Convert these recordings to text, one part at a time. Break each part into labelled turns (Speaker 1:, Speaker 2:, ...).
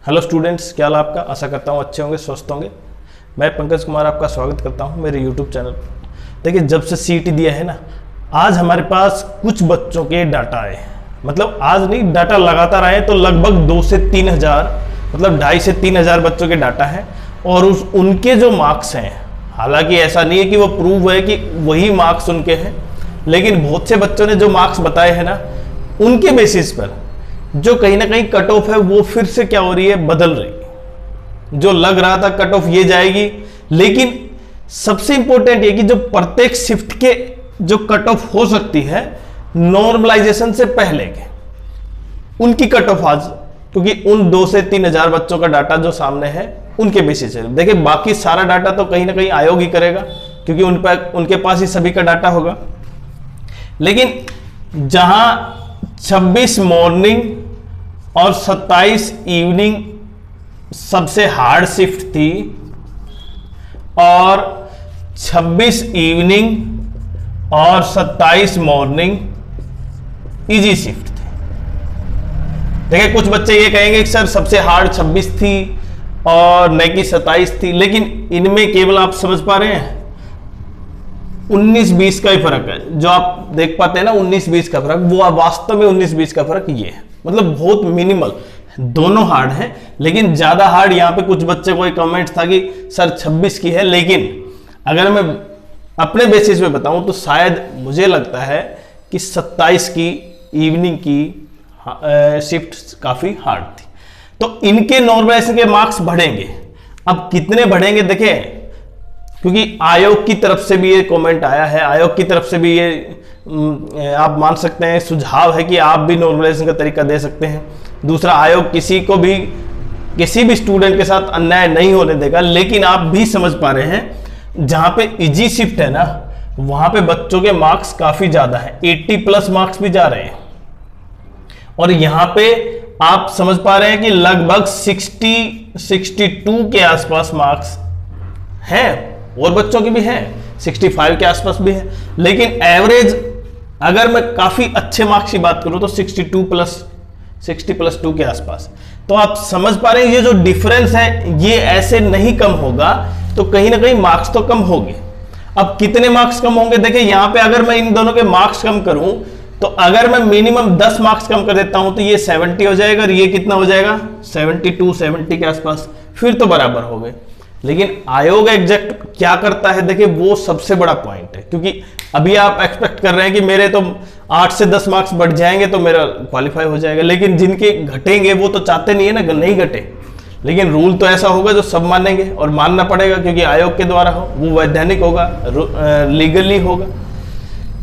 Speaker 1: Hello students, क्या हाल आपका। आशा करता हूँ अच्छे होंगे, स्वस्थ होंगे। मैं पंकज कुमार आपका स्वागत करता हूँ मेरे यूट्यूब चैनल पर। देखिए, जब से सीईटी दिया है ना, आज हमारे पास कुछ बच्चों के डाटा आए, मतलब आज नहीं, डाटा लगातार आए तो लगभग 2 से 3 हज़ार, मतलब 2.5 से 3 हज़ार बच्चों के डाटा है। और उनके जो मार्क्स हैं, हालांकि ऐसा नहीं है कि वो प्रूव है कि वही मार्क्स उनके हैं, लेकिन बहुत से बच्चों ने जो मार्क्स बताए हैं ना, उनके बेसिस पर जो कहीं ना कहीं कट ऑफ है वो फिर से क्या हो रही है, बदल रही है। जो लग रहा था कट ऑफ ये जाएगी, लेकिन सबसे इंपॉर्टेंट ये कि जो प्रत्येक शिफ्ट के जो कट ऑफ हो सकती है नॉर्मलाइजेशन से पहले के, उनकी कट ऑफ आज, क्योंकि उन 2 से 3 हज़ार बच्चों का डाटा जो सामने है उनके बेसिस है। देखिए, बाकी सारा डाटा तो कहीं ना कहीं आयोग ही करेगा, क्योंकि उनके पास ही सभी का डाटा होगा। लेकिन जहां 26 मॉर्निंग और 27 इवनिंग सबसे हार्ड शिफ्ट थी, और 26 इवनिंग और 27 मॉर्निंग इजी शिफ्ट थी। देखिए, कुछ बच्चे ये कहेंगे कि सर सबसे हार्ड 26 थी और न कि 27 थी, लेकिन इनमें केवल आप समझ पा रहे हैं 19-20 का ही फर्क है। जो आप देख पाते हैं ना 19-20 का फर्क, वो वास्तव में 19-20 का फर्क ये है, मतलब बहुत मिनिमल। दोनों हार्ड हैं, लेकिन ज्यादा हार्ड यहाँ पे कुछ बच्चे को एक कमेंट था कि सर 26 की है, लेकिन अगर मैं अपने बेसिस पे बताऊं तो शायद मुझे लगता है कि 27 की इवनिंग की शिफ्ट काफी हार्ड थी। तो इनके नॉर्मलाइजेशन के मार्क्स बढ़ेंगे। अब कितने बढ़ेंगे देखें, क्योंकि आयोग की तरफ से भी ये कमेंट आया है, आयोग की तरफ से भी ये आप मान सकते हैं सुझाव है कि आप भी नॉर्मलाइजेशन का तरीका दे सकते हैं। दूसरा, आयोग किसी भी स्टूडेंट के साथ अन्याय नहीं होने देगा, लेकिन आप भी समझ पा रहे हैं जहां पे इजी शिफ्ट है ना, वहां पे बच्चों के मार्क्स काफी ज्यादा है, 80+ मार्क्स भी जा रहे हैं। और यहां पे आप समझ पा रहे हैं कि लगभग 62 के आसपास मार्क्स हैं, और बच्चों की भी है 65 के आसपास भी है, लेकिन एवरेज अगर मैं काफी अच्छे मार्क्स की बात करूं तो 60+2 के आसपास। तो आप समझ पा रहे हैं ये जो डिफरेंस है ये ऐसे नहीं कम होगा, तो कहीं ना कहीं मार्क्स तो कम होंगे। अब कितने मार्क्स कम होंगे, देखिए यहां पे अगर मैं इन दोनों के मार्क्स कम करूं तो अगर मैं मिनिमम 10 मार्क्स कम कर देता हूं तो ये 70 हो जाएगा, और ये कितना हो जाएगा 70 के आसपास, फिर तो बराबर हो गए। लेकिन आयोग एग्जैक्ट क्या करता है, देखिए वो सबसे बड़ा पॉइंट है। क्योंकि अभी आप एक्सपेक्ट कर रहे हैं कि मेरे तो 8 से 10 मार्क्स बढ़ जाएंगे तो मेरा क्वालिफाई हो जाएगा, लेकिन जिनके घटेंगे वो तो चाहते नहीं है ना नहीं घटे, लेकिन रूल तो ऐसा होगा जो सब मानेंगे, और मानना पड़ेगा क्योंकि आयोग के द्वारा हो, वो वैधानिक होगा, लीगली होगा।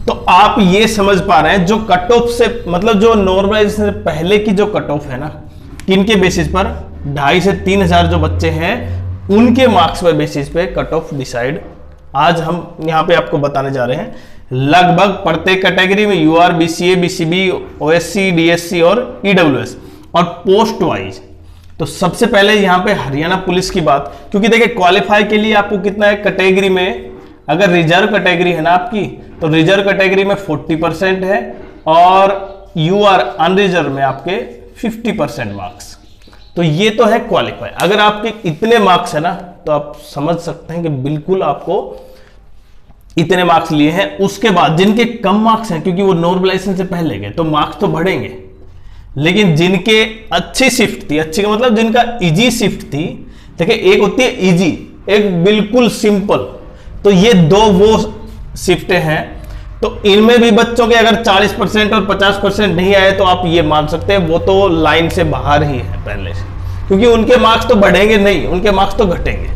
Speaker 1: तो आप ये समझ पा रहे हैं जो कट ऑफ से, मतलब जो नॉर्मलाइजेशन से पहले की जो कट ऑफ है ना, किनके बेसिस पर 2.5 से 3 हज़ार जो बच्चे हैं उनके मार्क्स पे बेसिस पे कट ऑफ डिसाइड आज हम यहाँ पे आपको बताने जा रहे हैं। लगभग प्रत्येक कैटेगरी में UR, BCA, BCB, OSC, DSC और ईडब्ल्यूएस, और पोस्ट वाइज। तो सबसे पहले यहाँ पे हरियाणा पुलिस की बात, क्योंकि देखिए क्वालिफाई के लिए आपको कितना है कैटेगरी में, अगर रिजर्व कैटेगरी है ना आपकी, तो रिजर्व कैटेगरी में 40% है, और यूआर अनरिजर्व में आपके 50% मार्क्स। तो ये तो है क्वालिफाई। अगर आपके इतने मार्क्स है ना, तो आप समझ सकते हैं कि बिल्कुल आपको इतने मार्क्स लिए हैं। उसके बाद जिनके कम मार्क्स हैं, क्योंकि वो नॉर्मलाइजेशन से पहले गए, तो मार्क्स तो बढ़ेंगे, लेकिन जिनके अच्छी शिफ्ट थी, अच्छी का मतलब जिनका इजी शिफ्ट थी, देखिए एक होती है इजी, एक बिल्कुल सिंपल, तो ये दो वो शिफ्टें हैं। तो इनमें भी बच्चों के अगर 40% और 50% नहीं आए तो आप ये मान सकते हैं वो तो लाइन से बाहर ही है पहले से, क्योंकि उनके मार्क्स तो बढ़ेंगे नहीं, उनके मार्क्स तो घटेंगे।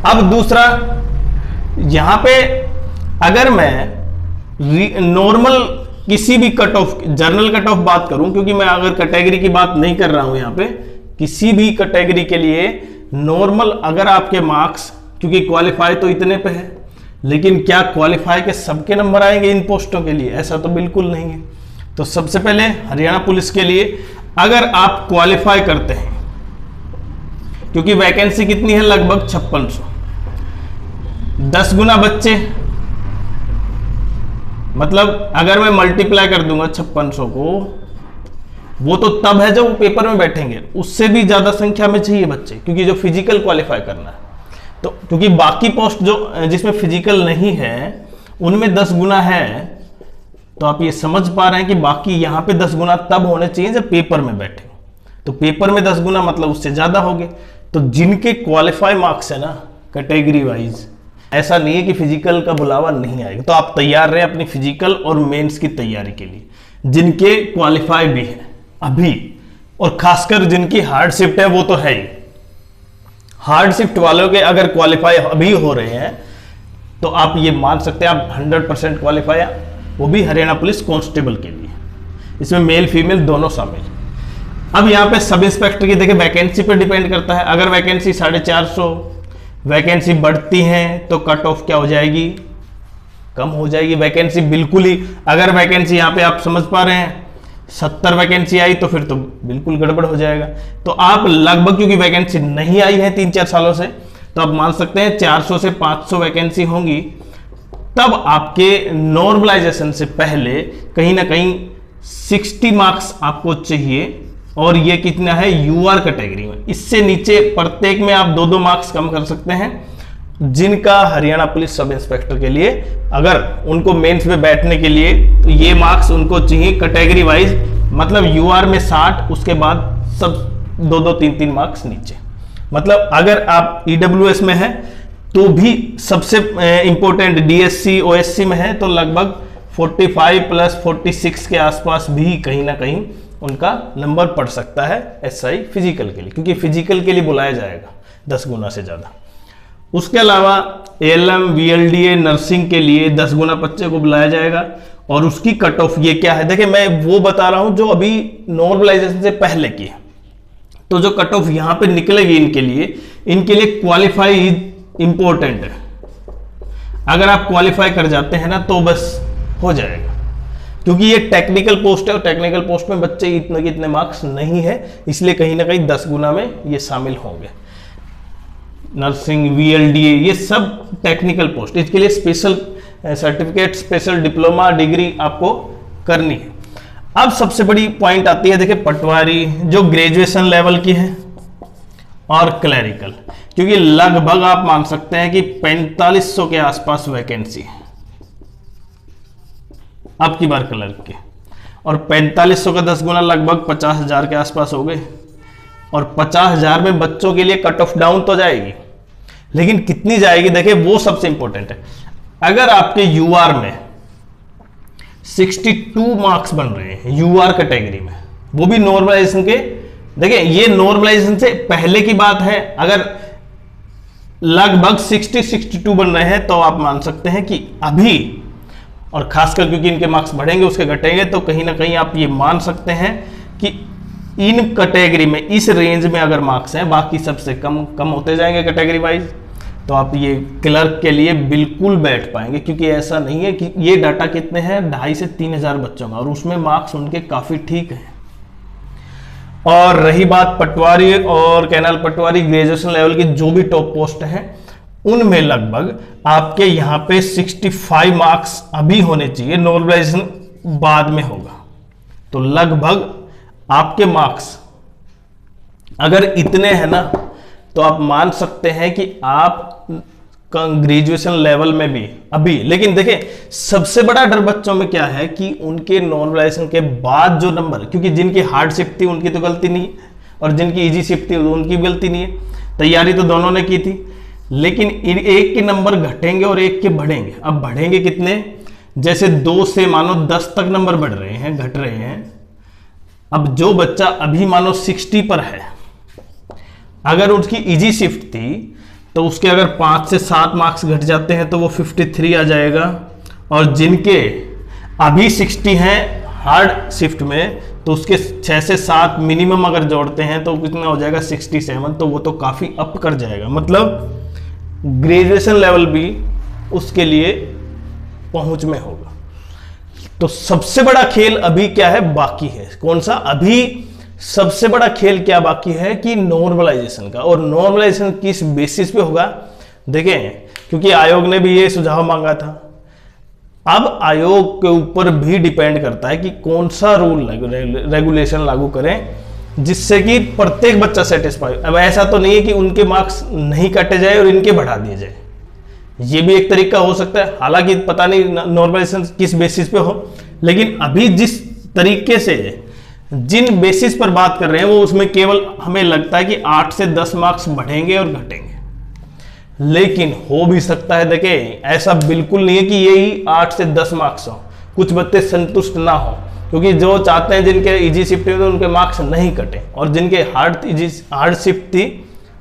Speaker 1: अब दूसरा, यहां पे अगर मैं नॉर्मल किसी भी cut off, general cut off बात करूं, क्योंकि मैं अगर कैटेगरी की बात नहीं कर रहा हूं यहां पे, किसी भी कैटेगरी के लिए नॉर्मल अगर आपके मार्क्स, क्योंकि क्वालिफाई तो इतने पे है, लेकिन क्या क्वालिफाई के सबके नंबर आएंगे इन पोस्टों के लिए, ऐसा तो बिल्कुल नहीं है। तो सबसे पहले हरियाणा पुलिस के लिए अगर आप क्वालिफाई करते हैं, क्योंकि वैकेंसी कितनी है, लगभग 5600, 10 गुना बच्चे, मतलब अगर मैं मल्टीप्लाई कर दूंगा 5600 को वो तो तब है जब वो पेपर में बैठेंगे, उससे भी ज्यादा संख्या में चाहिए बच्चे, क्योंकि जो फिजिकल क्वालिफाई करना है। तो क्योंकि बाकी पोस्ट जो जिसमें फिजिकल नहीं है उनमें 10 गुना है, तो आप ये समझ पा रहे हैं कि बाकी यहां पे 10 गुना तब होने चाहिए जब पेपर में बैठे। तो पेपर में 10 गुना मतलब उससे ज्यादा हो गए। तो जिनके क्वालिफाई मार्क्स है ना कैटेगरी वाइज, ऐसा नहीं है कि फिजिकल का बुलावा नहीं आएगा। तो आप तैयार रहे अपनी फिजिकल और मेंस की तैयारी के लिए, जिनके क्वालिफाई भी है अभी, और खासकर जिनकी हार्ड शिफ्ट है वो तो है ही। हार्ड शिफ्ट वालों के अगर क्वालिफाई अभी हो रहे हैं तो आप ये मान सकते हैं आप 100% क्वालिफाई है, वो भी हरियाणा पुलिस कांस्टेबल के लिए। इसमें मेल फीमेल दोनों शामिल। अब यहाँ पे सब इंस्पेक्टर की देखिए वैकेंसी पर डिपेंड करता है। अगर वैकेंसी 450 वैकेंसी बढ़ती हैं तो कट ऑफ क्या हो जाएगी, कम हो जाएगी वैकेंसी बिल्कुल ही। अगर वैकेंसी यहाँ पे आप समझ पा रहे हैं 70 वैकेंसी आई तो फिर तो बिल्कुल गड़बड़ हो जाएगा। तो आप लगभग, क्योंकि वैकेंसी नहीं आई है 3-4 सालों से, तो आप मान सकते हैं 400 से 500 वैकेंसी होंगी। तब आपके नॉर्मलाइजेशन से पहले कहीं ना कहीं 60 मार्क्स आपको चाहिए, और ये कितना है यूआर कैटेगरी में। इससे नीचे प्रत्येक में आप 2-2 मार्क्स कम कर सकते हैं। जिनका हरियाणा पुलिस सब इंस्पेक्टर के लिए अगर उनको मेंस में बैठने के लिए तो ये मार्क्स उनको चाहिए कैटेगरी वाइज, मतलब यूआर में 60, उसके बाद सब 2-2, 3-3 मार्क्स नीचे। मतलब अगर आप ईडब्ल्यूएस में है तो भी सबसे इंपॉर्टेंट डीएससी ओएससी में है तो लगभग 45 + 46 के आसपास भी कहीं ना कहीं उनका नंबर पड़ सकता है एसआई फिजिकल के लिए, क्योंकि फिजिकल के लिए बुलाया जाएगा 10 गुना से ज्यादा। उसके अलावा एएलएम वीएलडीए नर्सिंग के लिए 10 गुना बच्चे को बुलाया जाएगा। और उसकी कट ऑफ ये क्या है, देखिए मैं वो बता रहा हूं जो अभी नॉर्मलाइजेशन से पहले की है। तो जो कट ऑफ यहां पे निकलेगी इनके लिए क्वालिफाई इंपॉर्टेंट है। अगर आप क्वालिफाई कर जाते हैं ना तो बस हो जाएगा, क्योंकि ये टेक्निकल पोस्ट है और टेक्निकल पोस्ट में बच्चे इतने मार्क्स नहीं है, इसलिए कहीं ना कहीं 10 गुना में ये शामिल होंगे। नर्सिंग वीएलडीए ये सब टेक्निकल पोस्ट, इसके लिए special certificate, special diploma degree आपको करनी है। अब सबसे बड़ी पॉइंट आती है, देखिए पटवारी जो ग्रेजुएशन लेवल की है और क्लरिकल, क्योंकि लगभग आप मान सकते हैं कि 4500 के आसपास वैकेंसी है अब की बार क्लर्क के, और 4500 का 10 गुना लगभग 50,000 के आसपास हो गए। और 50,000 में बच्चों के लिए कट ऑफ डाउन तो जाएगी, लेकिन कितनी जाएगी देखिए वो सबसे इंपॉर्टेंट है। अगर आपके यूआर में 62 मार्क्स बन रहे हैं यूआर कैटेगरी में, वो भी नॉर्मलाइजेशन के, देखिए ये नॉर्मलाइजेशन से पहले की बात है, अगर लगभग 60-62 बन रहे हैं तो आप मान सकते हैं कि अभी, और खासकर क्योंकि इनके मार्क्स बढ़ेंगे उसके घटेंगे, तो कहीं ना कहीं आप ये मान सकते हैं कि इन कैटेगरी में इस रेंज में अगर मार्क्स हैं, बाकी सबसे कम कम होते जाएंगे कैटेगरी वाइज, तो आप ये क्लर्क के लिए बिल्कुल बैठ पाएंगे। क्योंकि ऐसा नहीं है कि ये डाटा कितने हैं 2,500 से 3,000 बच्चों का, और उसमें मार्क्स उनके काफी ठीक हैं। और रही बात पटवारी और कैनाल पटवारी ग्रेजुएशन लेवल की जो भी टॉप पोस्ट हैं, उनमें लगभग आपके यहाँ पे 65 मार्क्स अभी होने चाहिए, नॉर्मलाइजेशन बाद में होगा। तो लगभग आपके मार्क्स अगर इतने हैं ना तो आप मान सकते हैं कि आप ग्रेजुएशन लेवल में भी अभी, लेकिन देखिए सबसे बड़ा डर बच्चों में क्या है कि उनके नॉर्मलाइजेशन के बाद जो नंबर, क्योंकि जिनकी हार्ड शिफ्ट थी उनकी तो गलती नहीं और जिनकी इजी शिफ्ट थी उनकी गलती नहीं है, तैयारी तो दोनों ने की थी, लेकिन एक के नंबर घटेंगे और एक के बढ़ेंगे। अब बढ़ेंगे कितने, जैसे 2 से मानो 10 तक नंबर बढ़ रहे हैं, घट रहे हैं। अब जो बच्चा अभी मानो 60 पर है, अगर उसकी इजी शिफ्ट थी तो उसके अगर 5 से 7 मार्क्स घट जाते हैं तो वो 53 आ जाएगा, और जिनके अभी 60 हैं हार्ड शिफ्ट में तो उसके 6 से 7 मिनिमम अगर जोड़ते हैं तो कितना हो जाएगा 67, तो वो तो काफी अप कर जाएगा। मतलब ग्रेजुएशन लेवल भी उसके लिए पहुंच में होगा। तो सबसे बड़ा खेल अभी क्या है बाकी है, कौन सा, अभी सबसे बड़ा खेल क्या बाकी है कि नॉर्मलाइजेशन का। और नॉर्मलाइजेशन किस बेसिस पे होगा देखें, क्योंकि आयोग ने भी ये सुझाव मांगा था। अब आयोग के ऊपर भी डिपेंड करता है कि कौन सा रूल रेगुलेशन लागू करें जिससे कि प्रत्येक बच्चा सेटिस्फाई। अब ऐसा तो नहीं है कि उनके मार्क्स नहीं काटे जाए और इनके बढ़ा दिए जाए, ये भी एक तरीका हो सकता है। हालांकि पता नहीं नॉर्मलाइजेशन किस बेसिस पे हो, लेकिन अभी जिस तरीके से जिन बेसिस पर बात कर रहे हैं वो उसमें केवल हमें लगता है कि 8 से 10 मार्क्स बढ़ेंगे और घटेंगे। लेकिन हो भी सकता है, देखिए ऐसा बिल्कुल नहीं है कि यही 8 से 10 मार्क्स हो, कुछ बच्चे संतुष्ट ना हो, क्योंकि जो चाहते हैं जिनके इजी शिफ्ट थे उनके मार्क्स नहीं कटे, और जिनके हार्ड शिफ्ट थी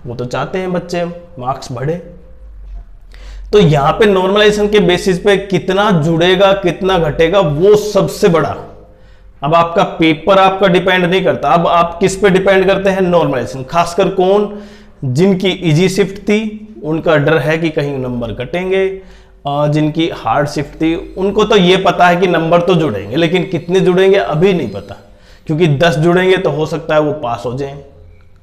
Speaker 1: वो तो चाहते हैं बच्चे मार्क्स बढ़े। तो यहां पे नॉर्मलाइजेशन के बेसिस पे कितना जुड़ेगा कितना घटेगा वो सबसे बड़ा, अब आपका पेपर आपका डिपेंड नहीं करता। अब आप किस पे डिपेंड करते हैं? नॉर्मलाइजेशन। खासकर कौन? जिनकी इजी शिफ्ट थी उनका डर है कि कहीं नंबर घटेंगे, और जिनकी हार्ड शिफ्ट थी उनको तो ये पता है कि नंबर तो जुड़ेंगे, लेकिन कितने जुड़ेंगे अभी नहीं पता, क्योंकि 10 जुड़ेंगे तो हो सकता है वो पास हो जाएं,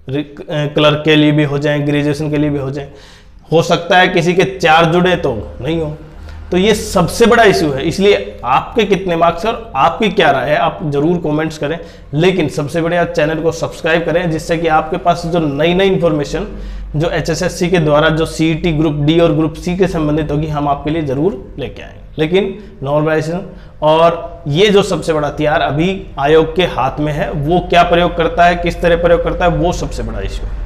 Speaker 1: क्लर्क के लिए भी हो जाएं, ग्रेजुएशन के लिए भी हो जाएं। हो सकता है किसी के 4 जुड़े तो नहीं हो। तो ये सबसे बड़ा इश्यू है। इसलिए आपके कितने मार्क्स और आपकी क्या राय है आप जरूर कमेंट्स करें, लेकिन सबसे बढ़िया चैनल को सब्सक्राइब करें, जिससे कि आपके पास जो नई नई इंफॉर्मेशन जो HSSC के द्वारा जो CET ग्रुप डी और ग्रुप सी के संबंधित होगी हम आपके लिए जरूर लेके आएंगे। लेकिन नॉर्मलाइजेशन और ये जो सबसे बड़ा हथियार अभी आयोग के हाथ में है, वो क्या प्रयोग करता है, किस तरह प्रयोग करता है, वो सबसे बड़ा इश्यू है।